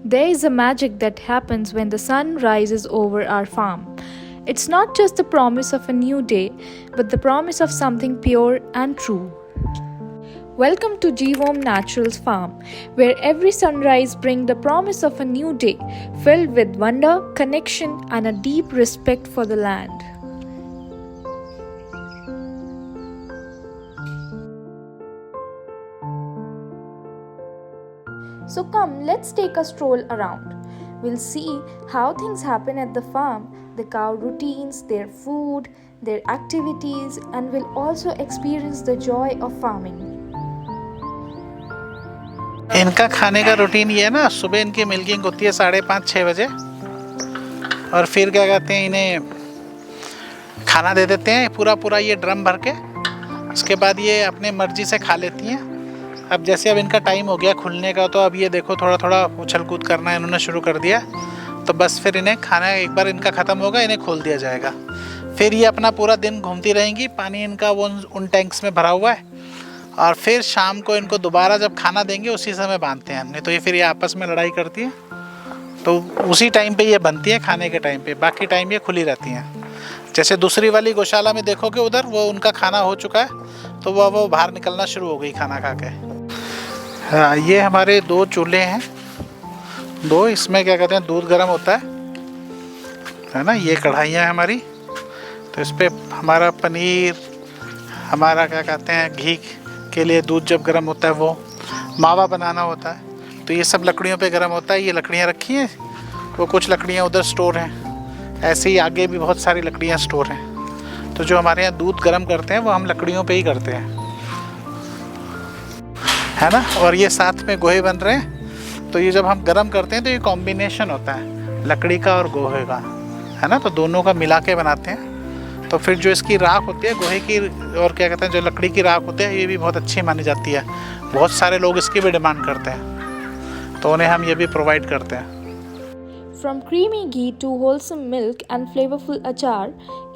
There is a magic that happens when the sun rises over our farm. It's not just the promise of a new day, but the promise of something pure and true. Welcome to Jeevom Naturals Farm, where every sunrise brings the promise of a new day, filled with wonder, connection, and a deep respect for the land. So come, let's take a stroll around. We'll see how things happen at the farm, the cow routines, their food, their activities, and we'll also experience the joy of farming. इनका खाने का routine ये है ना, सुबह इनकी milking होती है 5:30-6 बजे और फिर क्या कहते हैं, इन्हें खाना दे देते हैं पूरा ये ड्रम भर के। उसके बाद ये अपने मर्जी से खा लेती हैं। अब जैसे अब इनका टाइम हो गया खुलने का, तो अब ये देखो थोड़ा उछल कूद करना इन्होंने शुरू कर दिया। तो बस फिर इन्हें खाना एक बार इनका ख़त्म होगा, इन्हें खोल दिया जाएगा। फिर ये अपना पूरा दिन घूमती रहेंगी। पानी इनका वो उन टैंक्स में भरा हुआ है और फिर शाम को इनको दोबारा जब खाना देंगे उसी समय बांधते हैं हमने। तो ये फिर ये आपस में लड़ाई करती है, तो उसी टाइम पे ये बनती है खाने के टाइम पे। बाकी टाइम ये खुली रहती हैं। जैसे दूसरी वाली गौशाला में देखोगे उधर वो उनका खाना हो चुका है, तो वो बाहर निकलना शुरू हो गई खाना खा के। हाँ, ये हमारे 2 चूल्हे हैं, 2। इसमें क्या कहते हैं, दूध गर्म होता है ना। ये कढ़ाइयाँ हैं हमारी, तो इस पर हमारा पनीर, हमारा क्या कहते हैं घी के लिए दूध जब गर्म होता है वो मावा बनाना होता है, तो ये सब लकड़ियों पे गर्म होता है। ये लकड़ियाँ रखी हैं, वो कुछ लकड़ियाँ उधर स्टोर हैं, ऐसे ही आगे भी बहुत सारी लकड़ियाँ स्टोर हैं। तो जो हमारे यहाँ दूध गर्म करते हैं वो हम लकड़ियों पे ही करते हैं, है ना। और ये साथ में गोहे बन रहे हैं, तो ये जब हम गर्म करते हैं तो ये कॉम्बिनेशन होता है लकड़ी का और गोहे का, है ना। तो दोनों का मिला के बनाते हैं। तो फिर जो इसकी राख होती है गोहे की, और क्या कहते हैं जो लकड़ी की राख होती है, ये भी बहुत अच्छी मानी जाती है। बहुत सारे लोग इसकी भी डिमांड करते हैं, तो उन्हें हम ये भी प्रोवाइड करते हैं। From creamy ghee to wholesome milk and flavorful achar,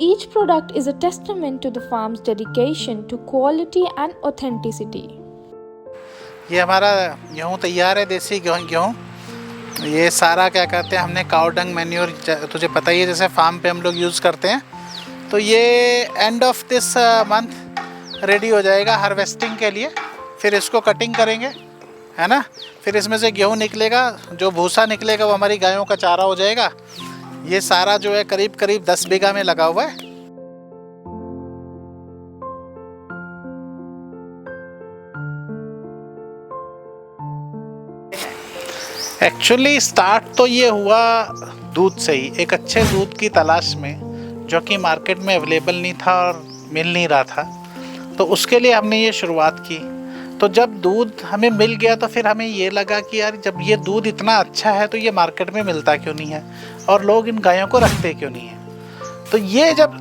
each product is a testament to the farm's dedication to quality and authenticity. ये हमारा गेहूँ तैयार है, देसी गेहूँ। ये सारा क्या कहते हैं हमने काउ डंग मैन्योर, तुझे पता ही है, जैसे फार्म पे हम लोग यूज़ करते हैं। तो ये end of this month ready हो जाएगा हार्वेस्टिंग के लिए। फिर इसको कटिंग करेंगे, है ना। फिर इसमें से गेहूँ निकलेगा, जो भूसा निकलेगा वो हमारी गायों का चारा हो जाएगा। ये सारा जो है करीब 10 बीघा में लगा हुआ है। एक्चुअली स्टार्ट तो ये हुआ दूध से ही, एक अच्छे दूध की तलाश में, जो कि मार्केट में अवेलेबल नहीं था और मिल नहीं रहा था। तो उसके लिए हमने ये शुरुआत की। तो जब दूध हमें मिल गया तो फिर हमें ये लगा कि यार जब ये दूध इतना अच्छा है तो ये मार्केट में मिलता क्यों नहीं है और लोग इन गायों को रखते क्यों नहीं है। तो ये जब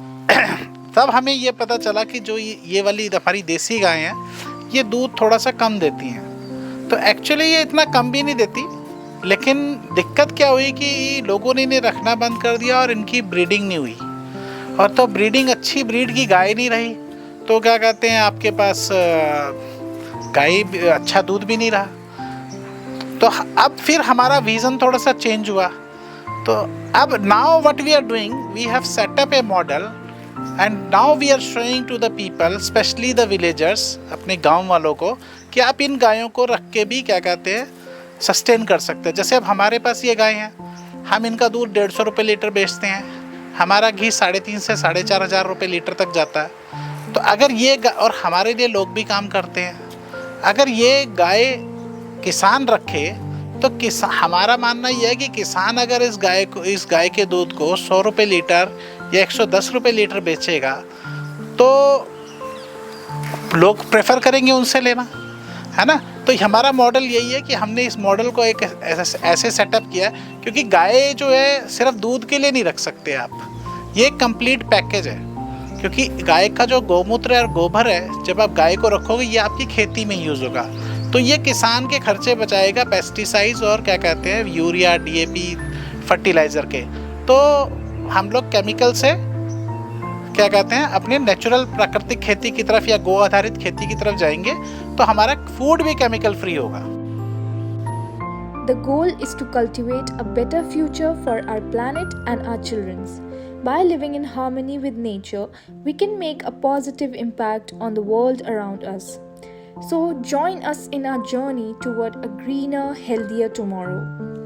तब हमें ये पता चला कि जो ये वाली हमारी देसी गायें हैं ये दूध थोड़ा सा कम देती हैं। तो एक्चुअली ये इतना कम भी नहीं देती, लेकिन दिक्कत क्या हुई कि लोगों ने इन्हें रखना बंद कर दिया और इनकी ब्रीडिंग नहीं हुई। और तो ब्रीडिंग, अच्छी ब्रीड की गाय नहीं रही, तो क्या कहते हैं आपके पास गाय अच्छा दूध भी नहीं रहा। तो अब फिर हमारा विज़न थोड़ा सा चेंज हुआ। तो अब now what we are doing, we have set up a model and now we are showing to the people, specially the villagers, अपने गांव वालों को, कि आप इन गायों को रख के भी क्या कहते हैं सस्टेन कर सकते हैं। जैसे अब हमारे पास ये गाय हैं, हम इनका दूध 150 रुपये लीटर बेचते हैं, हमारा घी 3,500 से 4,500 रुपये लीटर तक जाता है। तो अगर ये और हमारे लिए लोग भी काम करते हैं, अगर ये गाय किसान रखे तो हमारा मानना यह है कि किसान अगर इस गाय के दूध को 100 रुपये लीटर या 110 रुपये लीटर बेचेगा तो लोग प्रेफर करेंगे उनसे लेना, है ना। तो हमारा मॉडल यही है कि हमने इस मॉडल को एक ऐसे सेटअप किया, क्योंकि गाय जो है सिर्फ दूध के लिए नहीं रख सकते आप, ये एक कंप्लीट पैकेज है। क्योंकि गाय का जो गौमूत्र और गोबर है, जब आप गाय को रखोगे ये आपकी खेती में यूज़ होगा, तो ये किसान के खर्चे बचाएगा पेस्टिसाइड्स और क्या कहते हैं यूरिया, DAP, फर्टिलाइज़र के। तो हम लोग केमिकल से क्या कहते हैं अपने नेचुरल प्राकृतिक खेती की तरफ या गो आधारित खेती की तरफ जाएंगे, तो हमारा फूड भी केमिकल फ्री होगा। The goal is to cultivate a better future for our planet and our children's. By living in harmony with nature, we can make a positive impact on the world around us. So join us in our journey toward a greener, healthier tomorrow.